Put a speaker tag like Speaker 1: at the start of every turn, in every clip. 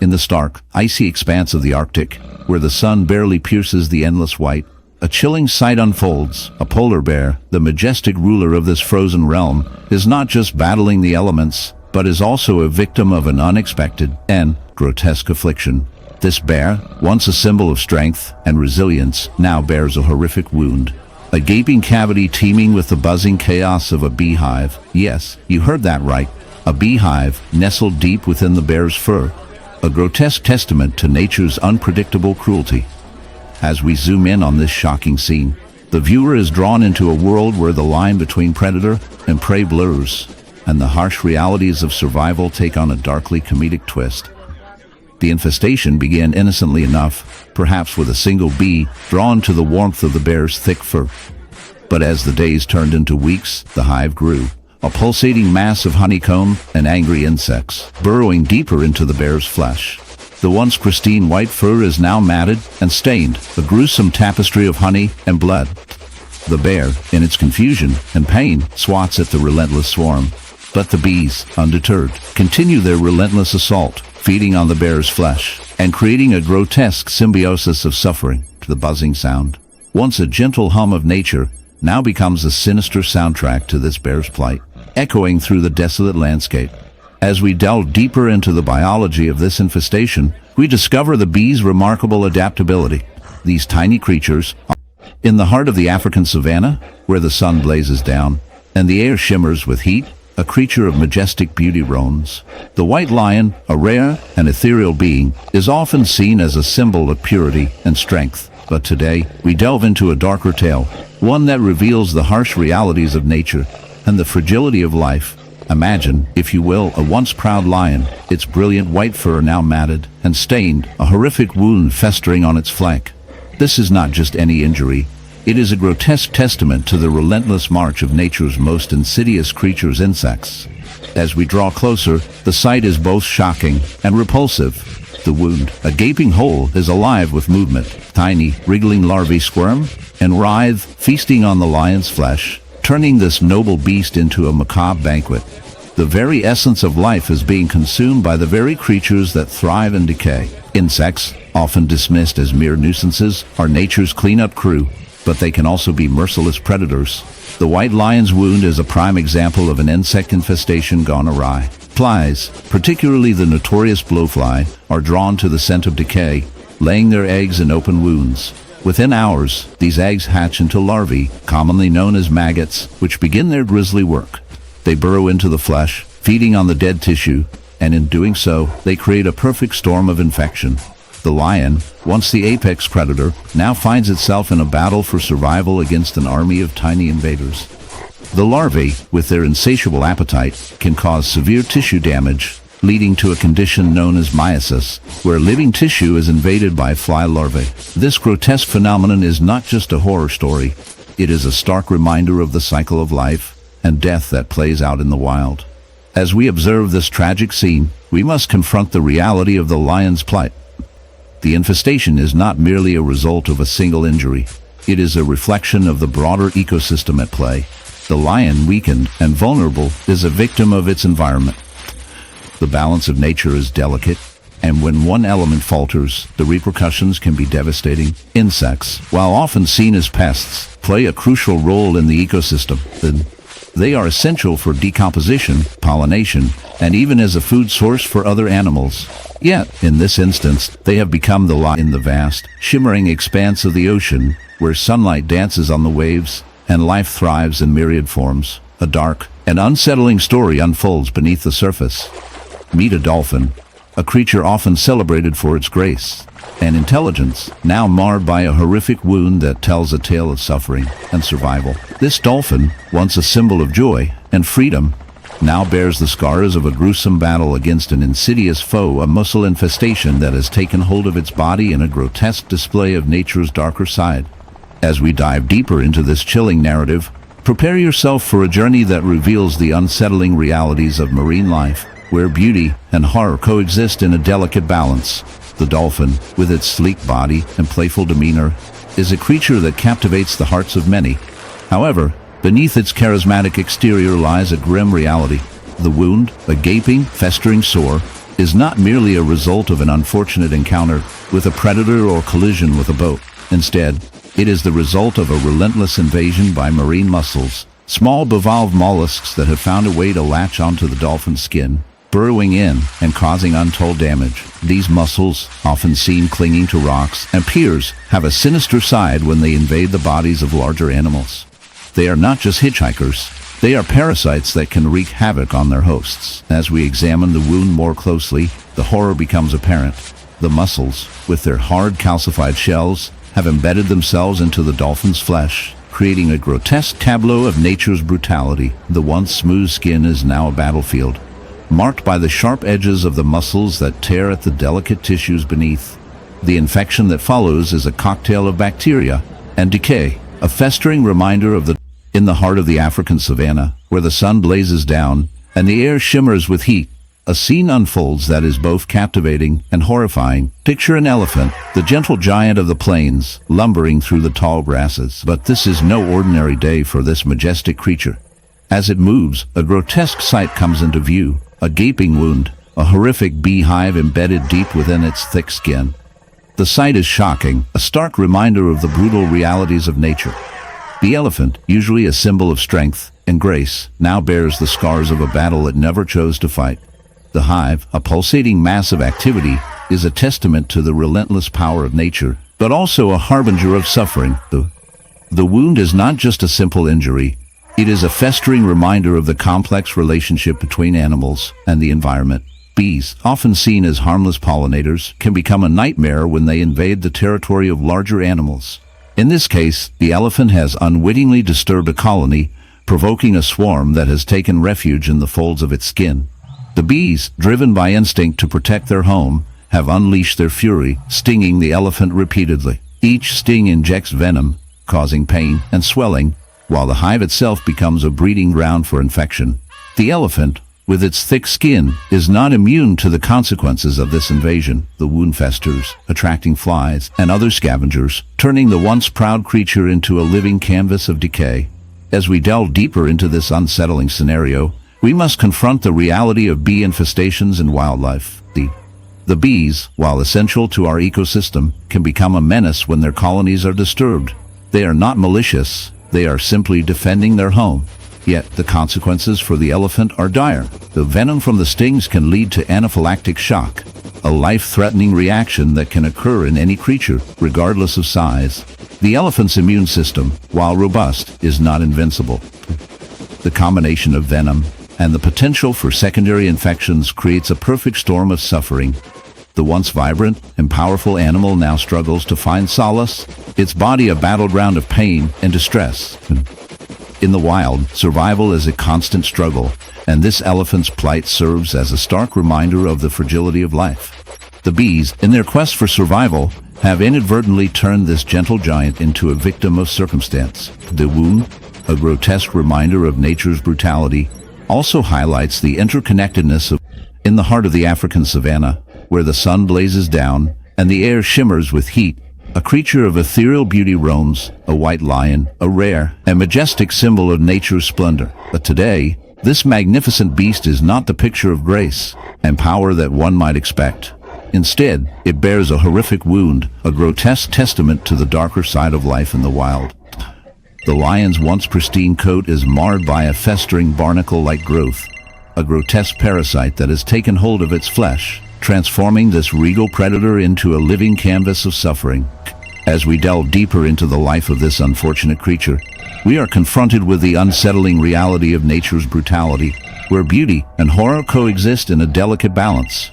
Speaker 1: In the stark, icy expanse of the Arctic, where the sun barely pierces the endless white, a chilling sight unfolds. A polar bear, the majestic ruler of this frozen realm, is not just battling the elements, but is also a victim of an unexpected and grotesque affliction. This bear, once a symbol of strength and resilience, now bears a horrific wound. A gaping cavity teeming with the buzzing chaos of a beehive. Yes, you heard that right. A beehive nestled deep within the bear's fur. A grotesque testament to nature's unpredictable cruelty. As we zoom in on this shocking scene, the viewer is drawn into a world where the line between predator and prey blurs, and the harsh realities of survival take on a darkly comedic twist. The infestation began innocently enough, perhaps with a single bee drawn to the warmth of the bear's thick fur. But as the days turned into weeks, the hive grew, a pulsating mass of honeycomb and angry insects, burrowing deeper into the bear's flesh. The once pristine white fur is now matted and stained, a gruesome tapestry of honey and blood. The bear, in its confusion and pain, swats at the relentless swarm. But the bees, undeterred, continue their relentless assault, feeding on the bear's flesh and creating a grotesque symbiosis of suffering. The buzzing sound, once a gentle hum of nature, now becomes a sinister soundtrack to this bear's plight, echoing through the desolate landscape. As we delve deeper into the biology of this infestation, we discover the bees' remarkable adaptability. These tiny creatures, in the heart of the African savanna, where the sun blazes down and the air shimmers with heat, a creature of majestic beauty roams. The white lion, a rare and ethereal being, is often seen as a symbol of purity and strength. But today, we delve into a darker tale, one that reveals the harsh realities of nature and the fragility of life. Imagine, if you will, a once proud lion, its brilliant white fur now matted and stained, a horrific wound festering on its flank. This is not just any injury. It is a grotesque testament to the relentless march of nature's most insidious creatures, insects. As we draw closer, the sight is both shocking and repulsive. The wound, a gaping hole, is alive with movement. Tiny, wriggling larvae squirm and writhe, feasting on the lion's flesh, turning this noble beast into a macabre banquet. The very essence of life is being consumed by the very creatures that thrive and decay. Insects, often dismissed as mere nuisances, are nature's cleanup crew, but they can also be merciless predators. The white lion's wound is a prime example of an insect infestation gone awry. Flies, particularly the notorious blowfly, are drawn to the scent of decay, laying their eggs in open wounds. Within hours, these eggs hatch into larvae, commonly known as maggots, which begin their grisly work. They burrow into the flesh, feeding on the dead tissue, and in doing so, they create a perfect storm of infection. The lion, once the apex predator, now finds itself in a battle for survival against an army of tiny invaders. The larvae, with their insatiable appetite, can cause severe tissue damage, leading to a condition known as meiosis, where living tissue is invaded by fly larvae. This grotesque phenomenon is not just a horror story. It is a stark reminder of the cycle of life and death that plays out in the wild. As we observe this tragic scene, we must confront the reality of the lion's plight. The infestation is not merely a result of a single injury. It is a reflection of the broader ecosystem at play. The lion, weakened and vulnerable, is a victim of its environment. The balance of nature is delicate, and when one element falters, the repercussions can be devastating. Insects, while often seen as pests, play a crucial role in the ecosystem. They are essential for decomposition, pollination, and even as a food source for other animals. Yet, in this instance, they have become the light in the vast, shimmering expanse of the ocean, where sunlight dances on the waves, and life thrives in myriad forms. A dark and unsettling story unfolds beneath the surface. Meet a dolphin, a creature often celebrated for its grace and intelligence, now marred by a horrific wound that tells a tale of suffering and survival. This dolphin, once a symbol of joy and freedom, now bears the scars of a gruesome battle against an insidious foe, a mussel infestation that has taken hold of its body in a grotesque display of nature's darker side. As we dive deeper into this chilling narrative, prepare yourself for a journey that reveals the unsettling realities of marine life, where beauty and horror coexist in a delicate balance. The dolphin, with its sleek body and playful demeanor, is a creature that captivates the hearts of many. However, beneath its charismatic exterior lies a grim reality. The wound, a gaping, festering sore, is not merely a result of an unfortunate encounter with a predator or collision with a boat. Instead, it is the result of a relentless invasion by marine mussels, small bivalve mollusks that have found a way to latch onto the dolphin's skin, burrowing in and causing untold damage. These mussels, often seen clinging to rocks and piers, have a sinister side when they invade the bodies of larger animals. They are not just hitchhikers. They are parasites that can wreak havoc on their hosts. As we examine the wound more closely, the horror becomes apparent. The mussels, with their hard calcified shells, have embedded themselves into the dolphin's flesh, creating a grotesque tableau of nature's brutality. The once smooth skin is now a battlefield, marked by the sharp edges of the muscles that tear at the delicate tissues beneath. The infection that follows is a cocktail of bacteria and decay, a festering reminder of in the heart of the African savanna, where the sun blazes down and the air shimmers with heat, a scene unfolds that is both captivating and horrifying. Picture an elephant, the gentle giant of the plains, lumbering through the tall grasses. But this is no ordinary day for this majestic creature. As it moves, a grotesque sight comes into view, a gaping wound, a horrific beehive embedded deep within its thick skin. The sight is shocking, a stark reminder of the brutal realities of nature. The elephant, usually a symbol of strength and grace, now bears the scars of a battle it never chose to fight. The hive, a pulsating mass of activity, is a testament to the relentless power of nature, but also a harbinger of suffering. The wound is not just a simple injury. It is a festering reminder of the complex relationship between animals and the environment. Bees, often seen as harmless pollinators, can become a nightmare when they invade the territory of larger animals. In this case, the elephant has unwittingly disturbed a colony, provoking a swarm that has taken refuge in the folds of its skin. The bees, driven by instinct to protect their home, have unleashed their fury, stinging the elephant repeatedly. Each sting injects venom, causing pain and swelling, while the hive itself becomes a breeding ground for infection. The elephant, with its thick skin, is not immune to the consequences of this invasion. The wound festers, attracting flies and other scavengers, turning the once proud creature into a living canvas of decay. As we delve deeper into this unsettling scenario, we must confront the reality of bee infestations in wildlife. The bees, while essential to our ecosystem, can become a menace when their colonies are disturbed. They are not malicious, they are simply defending their home. Yet the consequences for the elephant are dire. The venom from the stings can lead to anaphylactic shock, a life-threatening reaction that can occur in any creature, regardless of size. The elephant's immune system, while robust, is not invincible. The combination of venom and the potential for secondary infections creates a perfect storm of suffering. The once vibrant and powerful animal now struggles to find solace, its body a battleground of pain and distress. In the wild, survival is a constant struggle, and this elephant's plight serves as a stark reminder of the fragility of life. The bees, in their quest for survival, have inadvertently turned this gentle giant into a victim of circumstance. The wound, a grotesque reminder of nature's brutality, also highlights the interconnectedness in the heart of the African savanna, where the sun blazes down and the air shimmers with heat. A creature of ethereal beauty roams, a white lion, a rare and majestic symbol of nature's splendor. But today, this magnificent beast is not the picture of grace and power that one might expect. Instead, it bears a horrific wound, a grotesque testament to the darker side of life in the wild. The lion's once pristine coat is marred by a festering barnacle-like growth, a grotesque parasite that has taken hold of its flesh, transforming this regal predator into a living canvas of suffering. As we delve deeper into the life of this unfortunate creature, we are confronted with the unsettling reality of nature's brutality, where beauty and horror coexist in a delicate balance.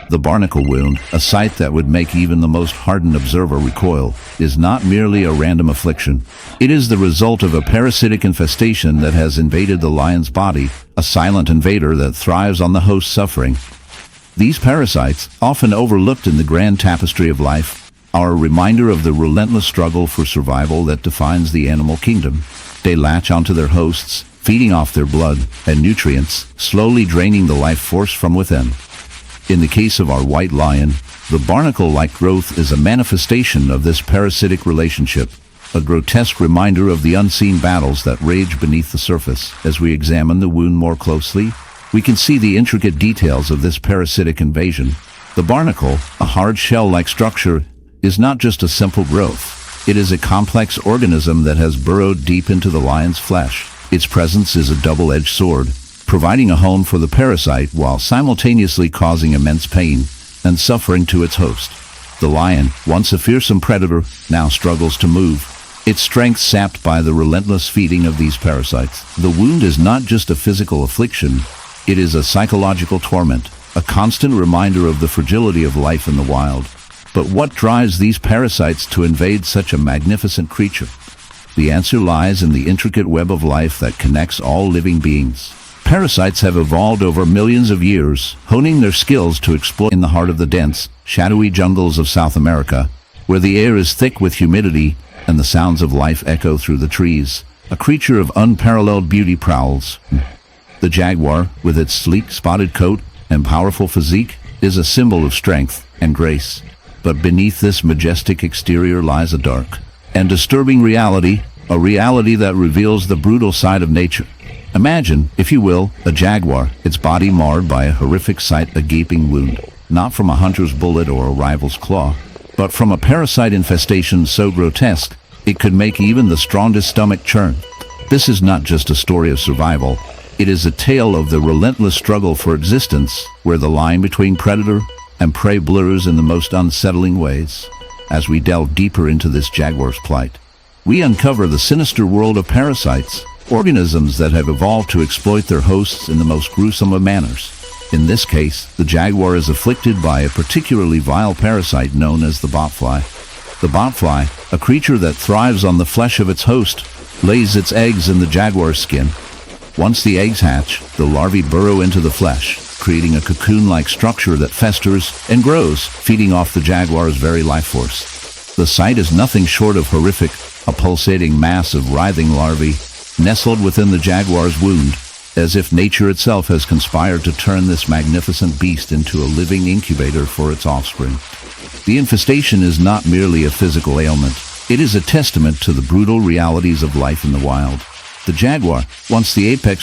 Speaker 1: The barnacle wound, a sight that would make even the most hardened observer recoil, is not merely a random affliction. It is the result of a parasitic infestation that has invaded the lion's body, a silent invader that thrives on the host's suffering. These parasites, often overlooked in the grand tapestry of life, are a reminder of the relentless struggle for survival that defines the animal kingdom. They latch onto their hosts, feeding off their blood and nutrients, slowly draining the life force from within. In the case of our white lion, the barnacle-like growth is a manifestation of this parasitic relationship, a grotesque reminder of the unseen battles that rage beneath the surface. As we examine the wound more closely, we can see the intricate details of this parasitic invasion. The barnacle, a hard shell-like structure, is not just a simple growth. It is a complex organism that has burrowed deep into the lion's flesh. Its presence is a double-edged sword, providing a home for the parasite while simultaneously causing immense pain and suffering to its host. The lion, once a fearsome predator, now struggles to move, its strength sapped by the relentless feeding of these parasites. The wound is not just a physical affliction, it is a psychological torment, a constant reminder of the fragility of life in the wild. But what drives these parasites to invade such a magnificent creature? The answer lies in the intricate web of life that connects all living beings. Parasites have evolved over millions of years, honing their skills to exploit in the heart of the dense, shadowy jungles of South America, where the air is thick with humidity and the sounds of life echo through the trees. A creature of unparalleled beauty prowls. The jaguar, with its sleek spotted coat and powerful physique, is a symbol of strength and grace. But beneath this majestic exterior lies a dark and disturbing reality, a reality that reveals the brutal side of nature. Imagine, if you will, a jaguar, its body marred by a horrific sight, a gaping wound, not from a hunter's bullet or a rival's claw, but from a parasite infestation so grotesque it could make even the strongest stomach churn. This is not just a story of survival, it is a tale of the relentless struggle for existence, where the line between predator and prey blurs in the most unsettling ways. As we delve deeper into this jaguar's plight, we uncover the sinister world of parasites, organisms that have evolved to exploit their hosts in the most gruesome of manners. In this case, the jaguar is afflicted by a particularly vile parasite known as the botfly. The botfly, a creature that thrives on the flesh of its host, lays its eggs in the jaguar's skin. Once the eggs hatch, the larvae burrow into the flesh, creating a cocoon-like structure that festers and grows, feeding off the jaguar's very life force. The sight is nothing short of horrific, a pulsating mass of writhing larvae nestled within the jaguar's wound, as if nature itself has conspired to turn this magnificent beast into a living incubator for its offspring. The infestation is not merely a physical ailment, it is a testament to the brutal realities of life in the wild. The jaguar, once the apex